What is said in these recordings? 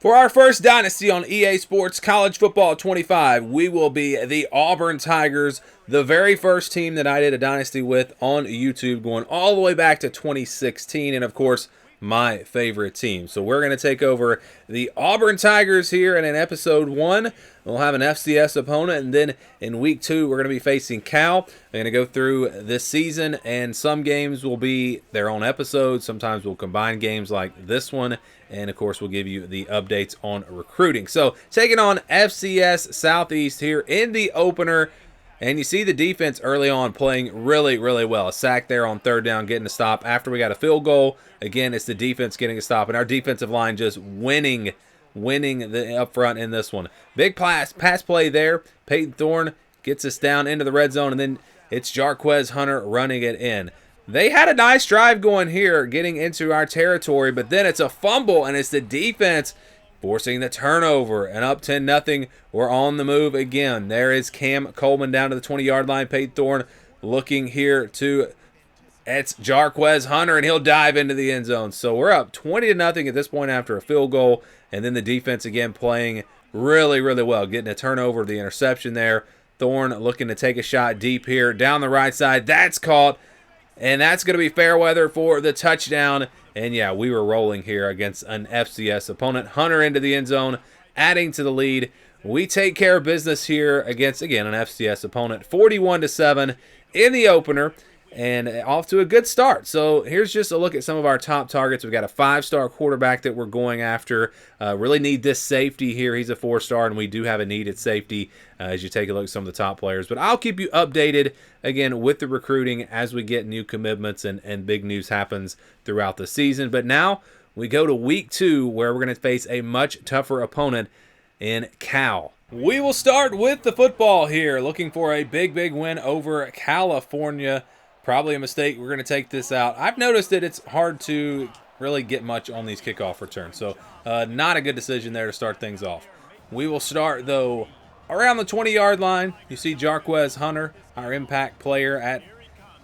For our first dynasty on EA Sports College Football 25, we will be the Auburn Tigers, the very first team that I did a dynasty with on YouTube, going all the way back to 2016, and of course, my favorite team. So we're going to take over the Auburn Tigers here, and in episode 1, we'll have an FCS opponent, and then in week 2, we're going to be facing Cal. We're going to go through this season, and some games will be their own episodes. Sometimes we'll combine games like this one, and of course, we'll give you the updates on recruiting. So taking on FCS Southeast here in the opener. And you see the defense early on playing really, really well. A sack there on third down, getting a stop after we got a field goal. Again, it's the defense getting a stop, and our defensive line just winning the up front in this one. Big pass play there. Peyton Thorne gets us down into the red zone, and then it's Jarquez Hunter running it in. They had a nice drive going here, getting into our territory, but then it's a fumble, and it's the defense forcing the turnover, and up 10-0. We're on the move again. There is Cam Coleman down to the 20-yard line. Peyton Thorne looking here to, it's Jarquez Hunter, and he'll dive into the end zone. So we're up 20-0 at this point after a field goal, and then the defense again playing really, really well, getting a turnover, the interception there. Thorne looking to take a shot deep here down the right side. That's caught, and that's going to be fair weather for the touchdown. And yeah, we were rolling here against an FCS opponent. Hunter into the end zone, adding to the lead. We take care of business here against, again, an FCS opponent. 41-7 in the opener, and off to a good start. So here's just a look at some of our top targets. We've got a 5-star quarterback that we're going after. Really need this safety here. He's a 4-star, and we do have a needed safety as you take a look at some of the top players. But I'll keep you updated, again, with the recruiting as we get new commitments and big news happens throughout the season. But now we go to week 2, where we're going to face a much tougher opponent in Cal. We will start with the football here, looking for a big win over California. Probably a mistake. We're going to take this out. I've noticed that it's hard to really get much on these kickoff returns, so not a good decision there to start things off. We will start, though, around the 20-yard line. You see Jarquez Hunter, our impact player at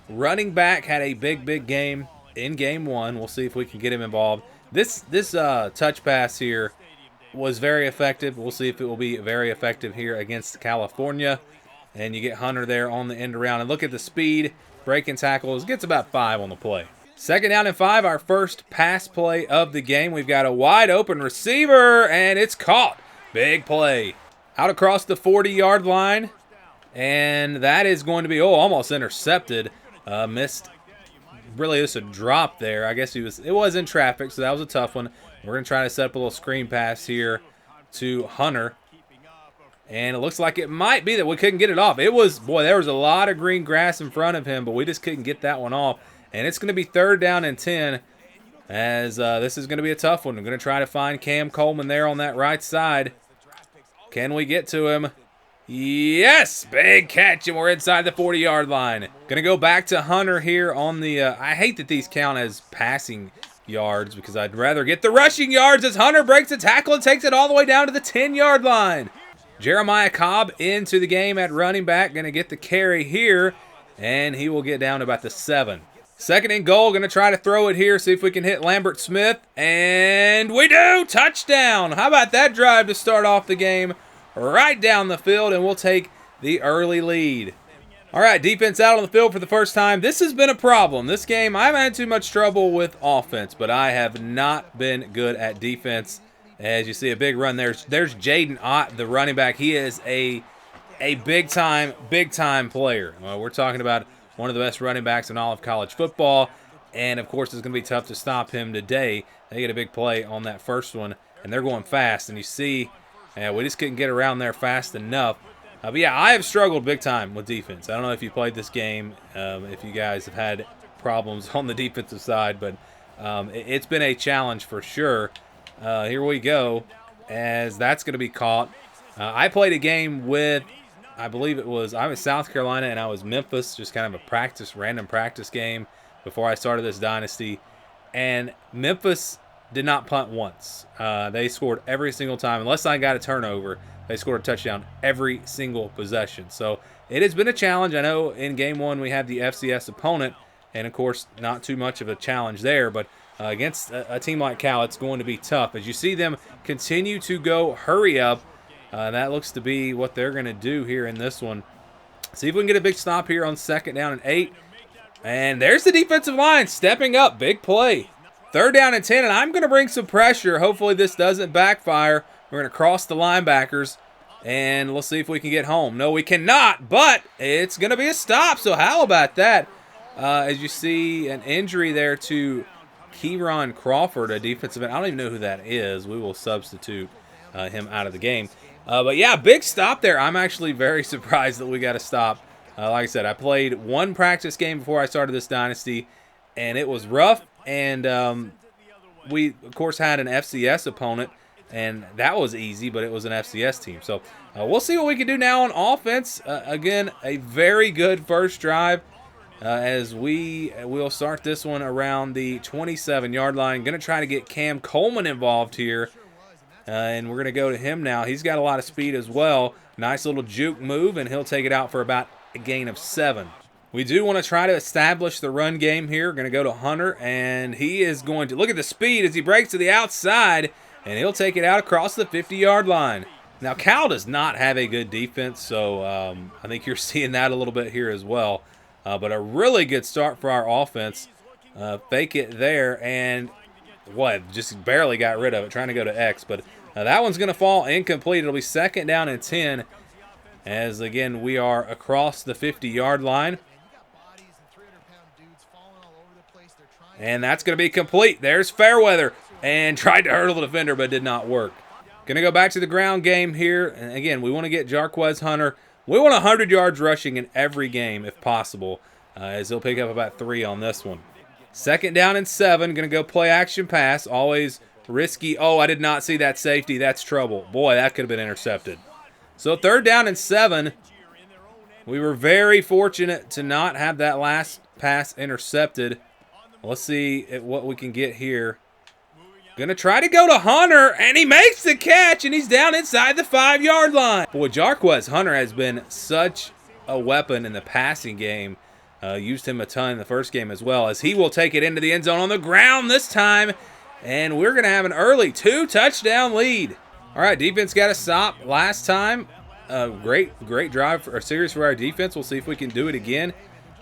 running back, had a big game in game 1. We'll see if we can get him involved. This touch pass here was very effective. We'll see if it will be very effective here against California. And you get Hunter there on the end around. And look at the speed. Breaking tackles, gets about 5 on the play. 2nd down and 5, our first pass play of the game. We've got a wide open receiver, and it's caught. Big play. Out across the 40-yard line, and that is going to be, almost intercepted. Missed, really just a drop there. I guess it was in traffic, so that was a tough one. We're going to try to set up a little screen pass here to Hunter. And it looks like it might be that we couldn't get it off. There was a lot of green grass in front of him, but we just couldn't get that one off. And it's going to be 3rd down and 10, as this is going to be a tough one. We're going to try to find Cam Coleman there on that right side. Can we get to him? Yes! Big catch, and we're inside the 40-yard line. Going to go back to Hunter here on the I hate that these count as passing yards because I'd rather get the rushing yards as Hunter breaks the tackle and takes it all the way down to the 10-yard line. Jeremiah Cobb into the game at running back. Going to get the carry here, and he will get down to about the 7. 2nd and goal. Going to try to throw it here, see if we can hit Lambert Smith. And we do! Touchdown! How about that drive to start off the game? Right down the field, and we'll take the early lead. All right, defense out on the field for the first time. This has been a problem. This game, I haven't had too much trouble with offense, but I have not been good at defense. As you see a big run, there's Jaden Ott, the running back. He is a big time player. We're talking about one of the best running backs in all of college football, and of course it's going to be tough to stop him today. They get a big play on that first one, and they're going fast. And you see, we just couldn't get around there fast enough. But yeah, I have struggled big time with defense. I don't know if you played this game, if you guys have had problems on the defensive side, but it's been a challenge for sure. Here we go, as that's going to be caught. I played a game with, I was South Carolina and I was Memphis, just kind of a random practice game before I started this dynasty. And Memphis did not punt once. They scored every single time. Unless I got a turnover, they scored a touchdown every single possession. So it has been a challenge. I know in game 1 we had the FCS opponent, and of course not too much of a challenge there, but against a team like Cal, it's going to be tough. As you see them continue to go hurry up, that looks to be what they're going to do here in this one. See if we can get a big stop here on 2nd down and 8. And there's the defensive line stepping up. Big play. 3rd down and 10, and I'm going to bring some pressure. Hopefully this doesn't backfire. We're going to cross the linebackers, and let's see if we can get home. No, we cannot, but it's going to be a stop, so how about that? As you see, an injury there to Kieron Crawford, a defensive end. I don't even know who that is. We will substitute him out of the game. But yeah, big stop there. I'm actually very surprised that we got a stop. Like I said, I played one practice game before I started this dynasty, and it was rough. And we, of course, had an FCS opponent, and that was easy, but it was an FCS team. So we'll see what we can do now on offense. Again, a very good first drive as we'll start this one around the 27-yard line. Going to try to get Cam Coleman involved here, and we're going to go to him now. He's got a lot of speed as well. Nice little juke move, and he'll take it out for about a gain of 7. We do want to try to establish the run game here. We're going to go to Hunter, and he is going to look at the speed as he breaks to the outside, and he'll take it out across the 50-yard line. Now, Cal does not have a good defense, so I think you're seeing that a little bit here as well. But a really good start for our offense. Fake it there, and just barely got rid of it, trying to go to X. But that one's going to fall incomplete. It'll be 2nd down and 10, as, again, we are across the 50-yard line. And that's going to be complete. There's Fairweather, and tried to hurdle the defender, but did not work. Going to go back to the ground game here. And again, we want to get Jarquez Hunter. We want 100 yards rushing in every game if possible, as he'll pick up about 3 on this one. 2nd down and 7. Going to go play action pass. Always risky. Oh, I did not see that safety. That's trouble. Boy, that could have been intercepted. So 3rd down and 7. We were very fortunate to not have that last pass intercepted. Let's see what we can get here. Going to try to go to Hunter, and he makes the catch, and he's down inside the 5-yard line. Boy, Jarquez Hunter has been such a weapon in the passing game. Used him a ton in the first game as well, as he will take it into the end zone on the ground this time, and we're going to have an early 2-touchdown lead. All right, defense got a stop last time. Great drive or series for our defense. We'll see if we can do it again.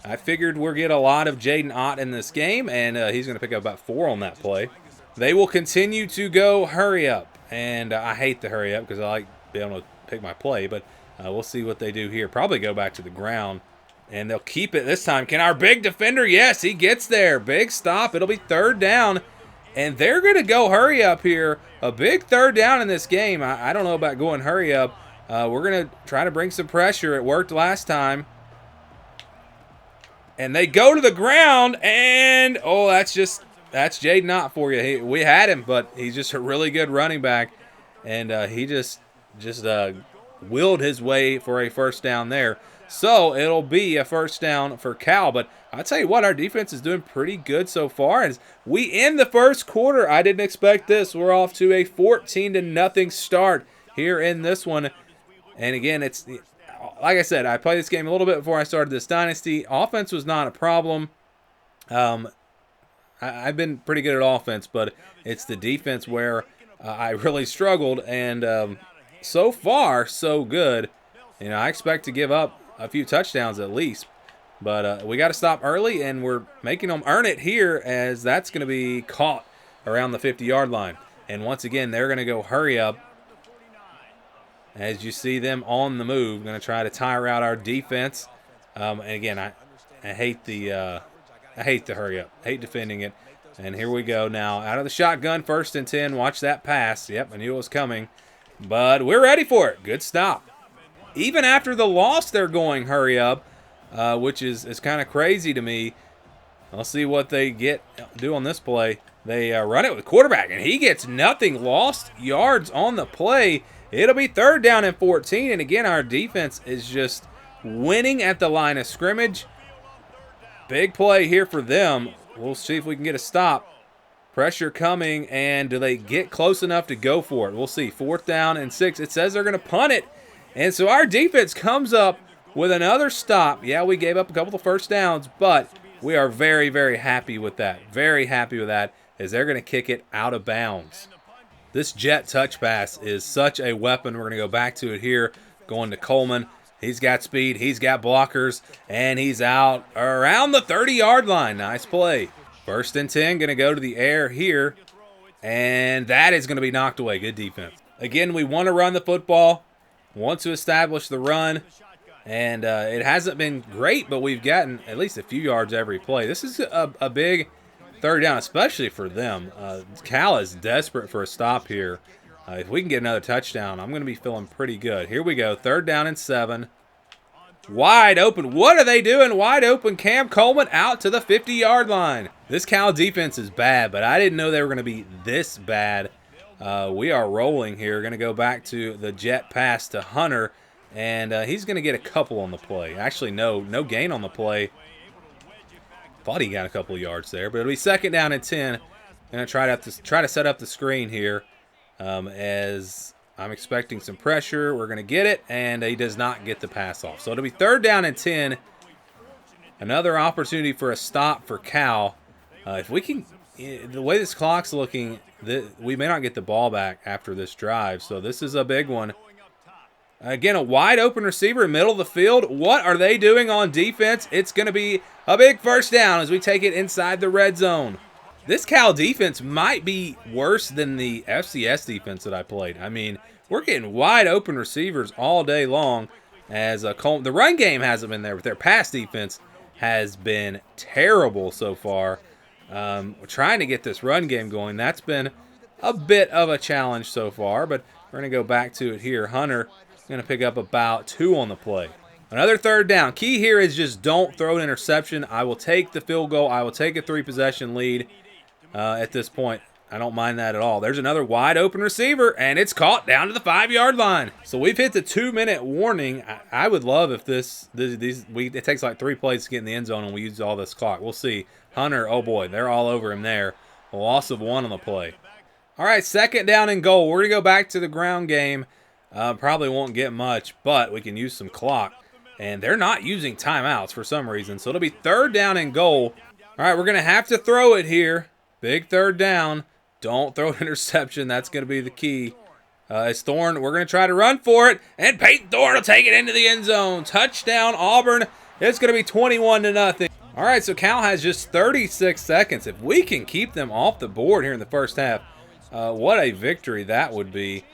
I figured we'll get a lot of Jaden Ott in this game, and he's going to pick up about 4 on that play. They will continue to go hurry up, and I hate the hurry up because I like being able to pick my play, but we'll see what they do here. Probably go back to the ground, and they'll keep it this time. Can our big defender? Yes, he gets there. Big stop. It'll be 3rd down, and they're going to go hurry up here. A big 3rd down in this game. I don't know about going hurry up. We're going to try to bring some pressure. It worked last time. And they go to the ground, and, oh, that's Jaden Ott for you. We had him, but he's just a really good running back, and he just willed his way for a 1st down there. So it'll be a 1st down for Cal, but I'll tell you what, our defense is doing pretty good so far. As we end the 1st quarter, I didn't expect this. We're off to a 14-0 start here in this one, and again, it's like I said, I played this game a little bit before I started this dynasty. Offense was not a problem. I've been pretty good at offense, but it's the defense where I really struggled, and so far, so good. You know, I expect to give up a few touchdowns at least, but we got to stop early, and we're making them earn it here, as that's going to be caught around the 50-yard line. And once again, they're going to go hurry up. As you see them on the move, going to try to tire out our defense. And again, I hate the hurry up. Hate defending it. And here we go now. Out of the shotgun, 1st and 10. Watch that pass. Yep, I knew it was coming. But we're ready for it. Good stop. Even after the loss, they're going hurry up, which is kind of crazy to me. I'll see what they do on this play. They run it with quarterback, and he gets nothing. Lost yards on the play. It'll be 3rd down and 14, and again, our defense is just winning at the line of scrimmage. Big play here for them. We'll see if we can get a stop. Pressure coming, and do they get close enough to go for it? We'll see. 4th down and 6. It says they're going to punt it, and so our defense comes up with another stop. Yeah, we gave up a couple of 1st downs, but we are very, very happy with that. Very happy with that. is they're going to kick it out of bounds. This jet touch pass is such a weapon. We're going to go back to it here, going to Coleman. He's got speed, he's got blockers, and he's out around the 30-yard line. Nice play. 1st and 10, going to go to the air here, and that is going to be knocked away. Good defense. Again, we want to run the football, want to establish the run, and it hasn't been great, but we've gotten at least a few yards every play. This is a big 3rd down, especially for them. Cal is desperate for a stop here. If we can get another touchdown, I'm going to be feeling pretty good. Here we go, 3rd down and 7. Wide open. What are they doing? Wide open. Cam Coleman out to the 50-yard line. This Cal defense is bad, but I didn't know they were going to be this bad. We are rolling here. Going to go back to the jet pass to Hunter, and he's going to get a couple on the play. Actually, no gain on the play. Thought he got a couple of yards there, but it'll be 2nd down and 10. Going to try to set up the screen here as I'm expecting some pressure. We're going to get it, and he does not get the pass off. So it'll be 3rd down and 10. Another opportunity for a stop for Cal. If we can, the way this clock's looking, we may not get the ball back after this drive. So this is a big one. Again, a wide open receiver in the middle of the field. What are they doing on defense? It's going to be a big 1st down as we take it inside the red zone. This Cal defense might be worse than the FCS defense that I played. I mean, we're getting wide open receivers all day long. As the run game hasn't been there, but their pass defense has been terrible so far. We're trying to get this run game going. That's been a bit of a challenge so far, but we're going to go back to it here. Hunter going to pick up about 2 on the play. Another 3rd down. Key here is just don't throw an interception. I will take the field goal. I will take a 3-possession lead. At this point, I don't mind that at all. There's another wide open receiver, and it's caught down to the 5-yard line. So we've hit the 2-minute warning. I would love if it takes like 3 plays to get in the end zone and we use all this clock. We'll see. Hunter, oh boy, they're all over him there. A loss of 1 on the play. All right, 2nd down and goal. We're going to go back to the ground game. Probably won't get much, but we can use some clock. And they're not using timeouts for some reason. So it'll be 3rd down and goal. All right, we're going to have to throw it here. Big 3rd down. Don't throw an interception. That's going to be the key. It's Thorne. We're going to try to run for it. And Peyton Thorne will take it into the end zone. Touchdown, Auburn. It's going to be 21-0. All right, so Cal has just 36 seconds. If we can keep them off the board here in the first half, what a victory that would be.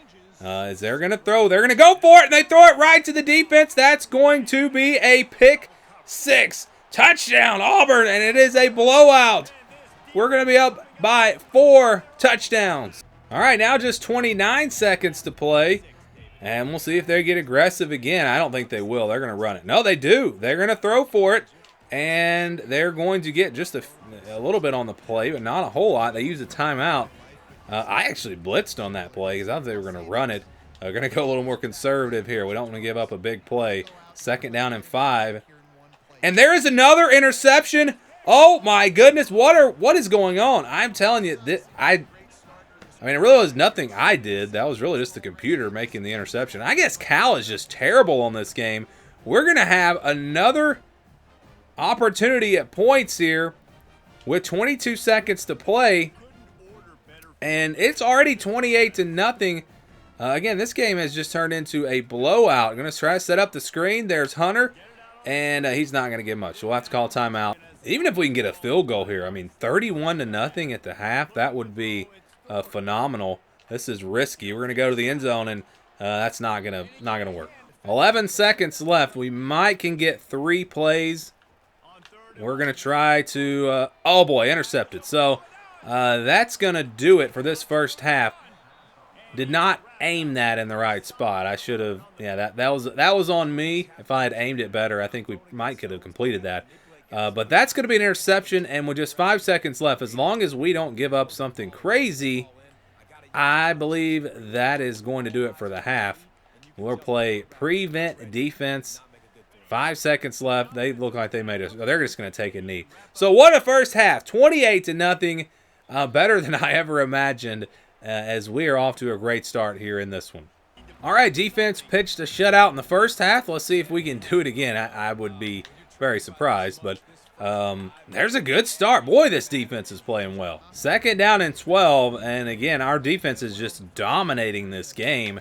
As they're going to throw. They're going to go for it, and they throw it right to the defense. That's going to be a pick 6. Touchdown, Auburn, and it is a blowout. We're going to be up by 4 touchdowns. All right, now just 29 seconds to play. And we'll see if they get aggressive again. I don't think they will. They're going to run it. No, they do. They're going to throw for it. And they're going to get just a little bit on the play, but not a whole lot. They use a timeout. I actually blitzed on that play because I thought they were going to run it. They're going to go a little more conservative here. We don't want to give up a big play. 2nd down and 5. And there is another interception. Oh my goodness, what is going on? I'm telling you, I mean, it really was nothing I did. That was really just the computer making the interception. I guess Cal is just terrible on this game. We're going to have another opportunity at points here with 22 seconds to play. And it's already 28-0. Again, this game has just turned into a blowout. I'm going to try to set up the screen. There's Hunter, and he's not going to get much. So we'll have to call a timeout. Even if we can get a field goal here, I mean, 31-0 at the half, that would be phenomenal. This is risky. We're going to go to the end zone, and that's not gonna work. 11 seconds left. We can get 3 plays. We're going to try to, oh boy, intercepted. So that's going to do it for this first half. Did not aim that in the right spot. I should have, yeah, that was on me. If I had aimed it better, I think we could have completed that. But that's going to be an interception, and with just 5 seconds left, as long as we don't give up something crazy, I believe that is going to do it for the half. We'll play prevent defense. 5 seconds left. They look like they made us. They're just going to take a knee. So what a first half. 28-0. Better than I ever imagined, as we are off to a great start here in this one. All right, defense pitched a shutout in the first half. Let's see if we can do it again. I would be very surprised, but There's a good start. Boy, this defense is playing well. 2nd down and 12, and again, our defense is just dominating this game,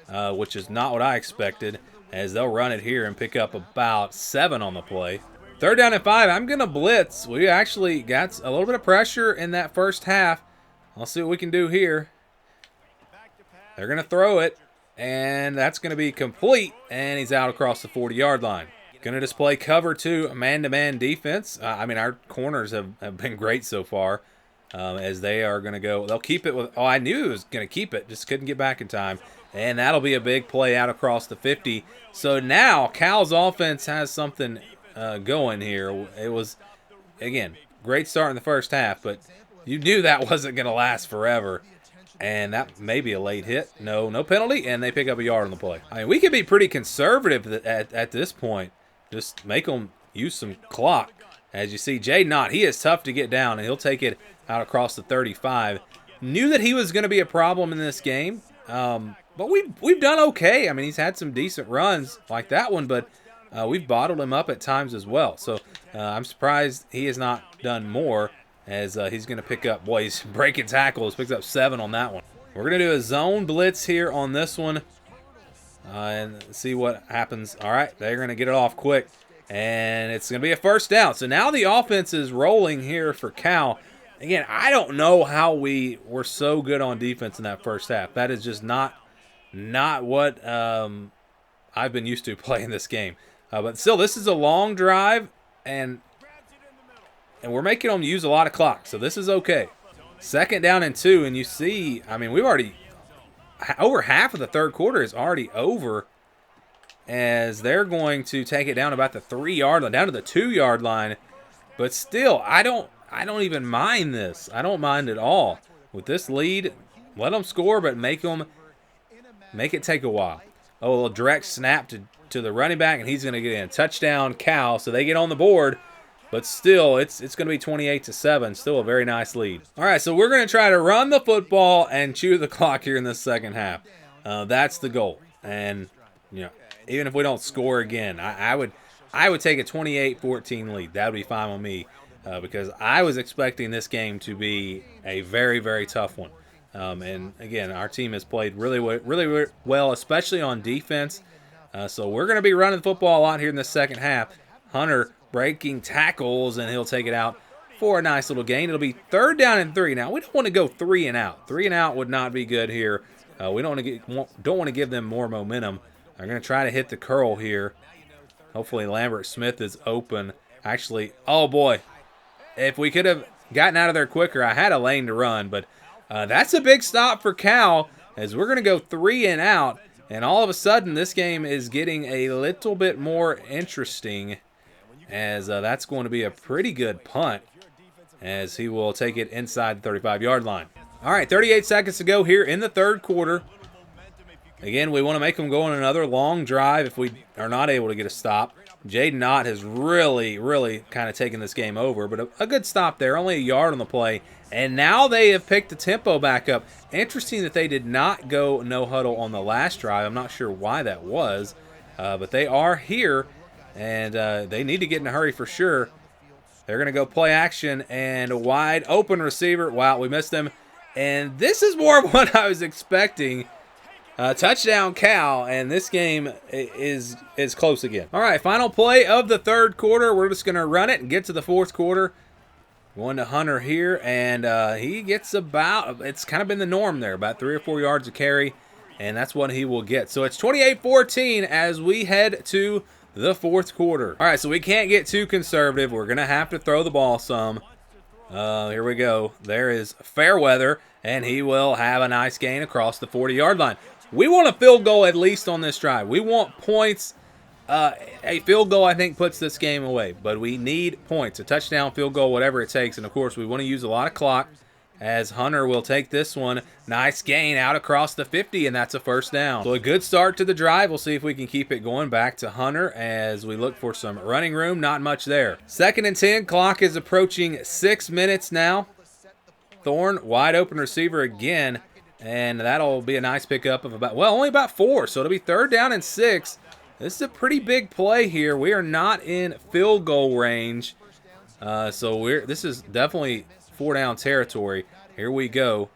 which is not what I expected, as they'll run it here and pick up about 7 on the play. 3rd down and 5, I'm going to blitz. We actually got a little bit of pressure in that first half. I'll see what we can do here. They're going to throw it, and that's going to be complete, and he's out across the 40-yard line. Going to display cover 2 man-to-man defense. I mean, our corners have been great so far, as they are going to go. They'll keep it with, oh, I knew he was going to keep it, just couldn't get back in time. And that'll be a big play out across the 50. So now Cal's offense has something going here. It was, again, great start in the first half, but you knew that wasn't going to last forever. And that may be a late hit. No penalty, and they pick up a yard on the play. I mean, we could be pretty conservative at this point. Just make them use some clock. As you see, Jay Knott, he is tough to get down, and he'll take it out across the 35. Knew that he was going to be a problem in this game, but we've done okay. I mean, he's had some decent runs like that one, but we've bottled him up at times as well. So I'm surprised he has not done more, as he's going to pick up, boy, he's breaking tackles, picks up 7 on that one. We're going to do a zone blitz here on this one and see what happens. All right, they're going to get it off quick, and it's going to be a 1st down. So now the offense is rolling here for Cal. Again, I don't know how we were so good on defense in that first half. That is just not what I've been used to playing this game. But still, this is a long drive, and we're making them use a lot of clock, so this is okay. 2nd down and 2, and you see, I mean, we've already, over half of the 3rd quarter is already over, as they're going to take it down about the 3-yard line, down to the 2-yard line. But still, I don't even mind this. I don't mind at all. With this lead, let them score, but make it take a while. Oh, a little direct snap to the running back, and he's going to get in. Touchdown, Cal, so they get on the board. But still, it's going to be 28-7. Still a very nice lead. All right, so we're going to try to run the football and chew the clock here in the second half. That's the goal. And, you know, even if we don't score again, I would take a 28-14 lead. That would be fine with me, because I was expecting this game to be a very, very tough one. And again, our team has played really well, especially on defense. So we're going to be running the football a lot here in the second half. Hunter breaking tackles, and he'll take it out for a nice little gain. It'll be 3rd down and 3. Now, we don't want to go 3 and out. 3 and out would not be good here. We don't want to give them more momentum. I'm going to try to hit the curl here. Hopefully Lambert Smith is open. Actually, oh boy, if we could have gotten out of there quicker, I had a lane to run, but that's a big stop for Cal, as we're going to go 3 and out, and all of a sudden this game is getting a little bit more interesting, as that's going to be a pretty good punt, as he will take it inside the 35-yard line. All right, 38 seconds to go here in the 3rd quarter. Again, we want to make them go on another long drive if we are not able to get a stop. Jaden Knott has really kind of taken this game over, but a good stop there, only a yard on the play. And now they have picked the tempo back up. Interesting that they did not go no huddle on the last drive. I'm not sure why that was, but they are here, and they need to get in a hurry for sure. They're going to go play action, and a wide open receiver. Wow, we missed him. And this is more of what I was expecting. Touchdown Cal, and this game is close again. All right, final play of the 3rd quarter. We're just going to run it and get to the 4th quarter. Going to Hunter here, and he gets about, it's kind of been the norm there, about 3 or 4 yards a carry, and that's what he will get. So it's 28-14 as we head to the 4th quarter. All right, so we can't get too conservative. We're going to have to throw the ball some. Here we go. There is Fairweather, and he will have a nice gain across the 40-yard line. We want a field goal at least on this drive. We want points. A field goal, I think, puts this game away, but we need points. A touchdown, field goal, whatever it takes. And, of course, we want to use a lot of clock, as Hunter will take this one. Nice gain out across the 50, and that's a 1st down. So a good start to the drive. We'll see if we can keep it going. Back to Hunter as we look for some running room. Not much there. 2nd and 10. Clock is approaching 6 minutes now. Thorne, wide open receiver again. And that'll be a nice pickup of about, well, only about 4. So it'll be 3rd down and 6. This is a pretty big play here. We are not in field goal range. So this is definitely 4-down territory. Here we go.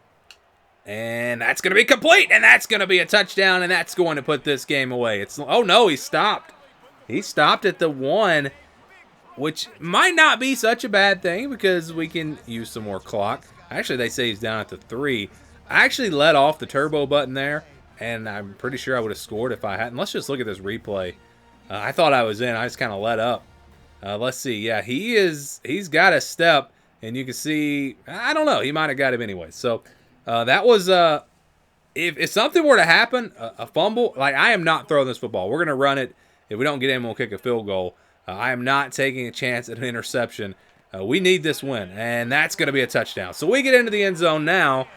And that's going to be complete, and that's going to be a touchdown, and that's going to put this game away. Oh, no, he stopped. He stopped at the 1, which might not be such a bad thing because we can use some more clock. Actually, they say he's down at the 3. I actually let off the turbo button there, and I'm pretty sure I would have scored if I hadn't. Let's just look at this replay. I thought I was in. I just kind of let up. Let's see. Yeah, he's got a step, and you can see, I don't know, he might have got him anyway. So that was, if something were to happen, a fumble, like I am not throwing this football. We're going to run it. If we don't get in, we'll kick a field goal. I am not taking a chance at an interception. We need this win, and that's going to be a touchdown. So we get into the end zone now,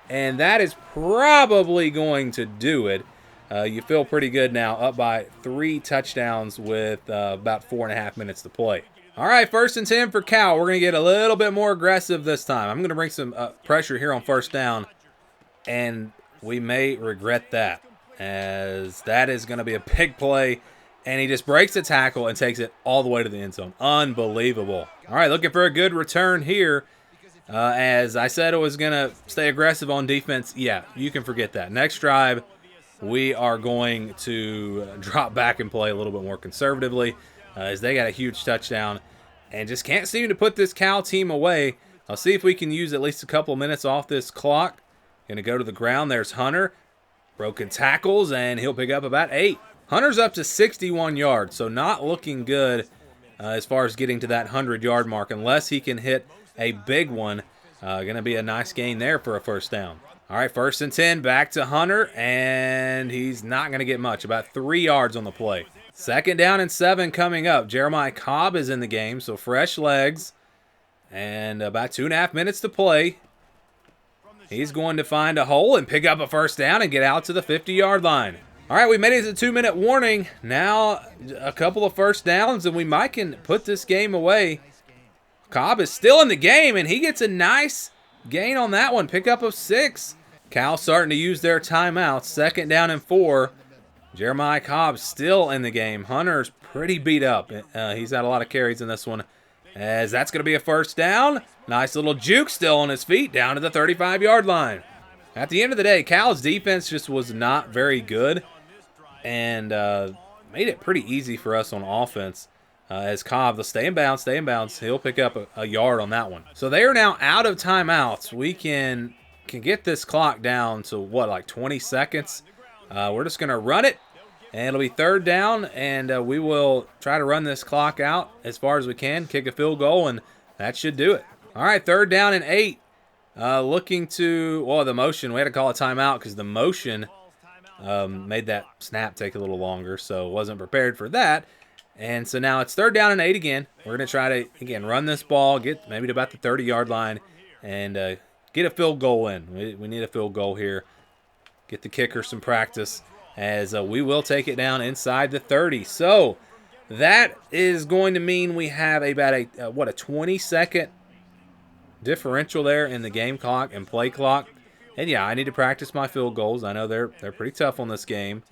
and that is probably going to do it. You feel pretty good now, up by 3 touchdowns with about 4.5 minutes to play. All right, 1st and 10 for Cal. We're going to get a little bit more aggressive this time. I'm going to bring some pressure here on 1st down, and we may regret that, as that is going to be a big play. And he just breaks the tackle and takes it all the way to the end zone. Unbelievable. All right, looking for a good return here. As I said, I was going to stay aggressive on defense. Yeah, you can forget that. Next drive, we are going to drop back and play a little bit more conservatively, as they got a huge touchdown and just can't seem to put this Cal team away. I'll see if we can use at least a couple minutes off this clock. Going to go to the ground. There's Hunter. Broken tackles, and he'll pick up about 8. Hunter's up to 61 yards, so not looking good as far as getting to that 100-yard mark unless he can hit a big one. Going to be a nice gain there for a 1st down. All right, 1st and 10, back to Hunter, and he's not going to get much, about 3 yards on the play. 2nd down and 7 coming up. Jeremiah Cobb is in the game, so fresh legs, and about 2.5 minutes to play. He's going to find a hole and pick up a 1st down and get out to the 50-yard line. All right, we made it to 2-minute warning. Now a couple of 1st downs, and we might can put this game away. Cobb is still in the game, and he gets a nice gain on that one. Pick up of 6. Cal starting to use their timeouts. 2nd down and 4. Jeremiah Cobb still in the game. Hunter's pretty beat up. He's had a lot of carries in this one, as that's going to be a 1st down. Nice little juke still on his feet down to the 35-yard line. At the end of the day, Cal's defense just was not very good, and made it pretty easy for us on offense. As Cobb, stay in bounds. He'll pick up a yard on that one. So they are now out of timeouts. We can get this clock down to, what, like 20 seconds? We're just going to run it, and it'll be 3rd down, and we will try to run this clock out as far as we can, kick a field goal, and that should do it. All right, 3rd down and 8. Looking to, well, the motion, we had to call a timeout because the motion made that snap take a little longer, so wasn't prepared for that. And so now it's 3rd down and 8 again. We're going to try to, again, run this ball, get maybe to about the 30-yard line, and get a field goal in. We need a field goal here. Get the kicker some practice, as we will take it down inside the 30. So that is going to mean we have about a 20-second differential there in the game clock and play clock. And yeah, I need to practice my field goals. I know they're pretty tough on this game.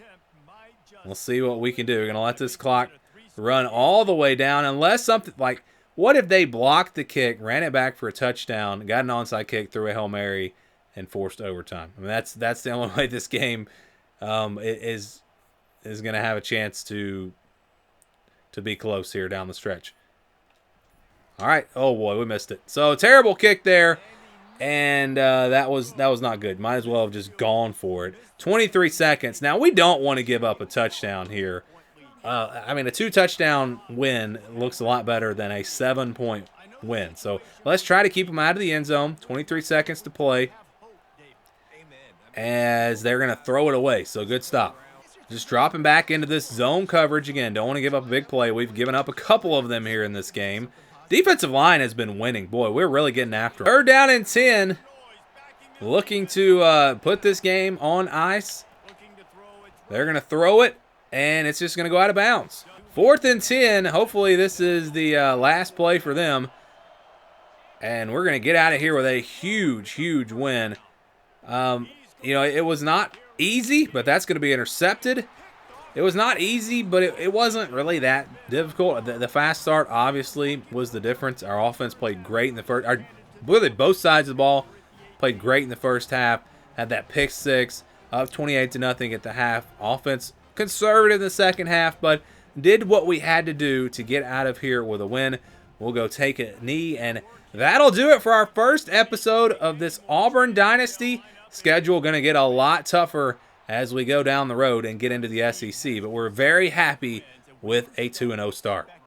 We'll see what we can do. We're going to let this clock run all the way down, unless something like, what if they blocked the kick, ran it back for a touchdown, got an onside kick, threw a Hail Mary, and forced overtime? I mean, that's the only way this game is going to have a chance to be close here down the stretch. All right. Oh, boy, we missed it. So, terrible kick there, and that was not good. Might as well have just gone for it. 23 seconds. Now, we don't want to give up a touchdown here. I mean, a 2-touchdown win looks a lot better than a 7-point win. So, let's try to keep them out of the end zone. 23 seconds to play, as they're going to throw it away. So, good stop. Just dropping back into this zone coverage again. Don't want to give up a big play. We've given up a couple of them here in this game. Defensive line has been winning. Boy, we're really getting after them. 3rd down and 10. Looking to put this game on ice. They're going to throw it, and it's just going to go out of bounds. 4th and 10. Hopefully this is the last play for them. And we're going to get out of here with a huge, huge win. It was not easy, but that's going to be intercepted. It was not easy, but it wasn't really that difficult. The fast start obviously was the difference. Our offense played great in the first. Really, both sides of the ball played great in the first half. Had that pick six, up 28-0 at the half. Offense conservative in the second half, but did what we had to do to get out of here with a win. We'll go take a knee, and that'll do it for our first episode of this Auburn Dynasty. Schedule going to get a lot tougher as we go down the road and get into the SEC, but we're very happy with a 2-0 start.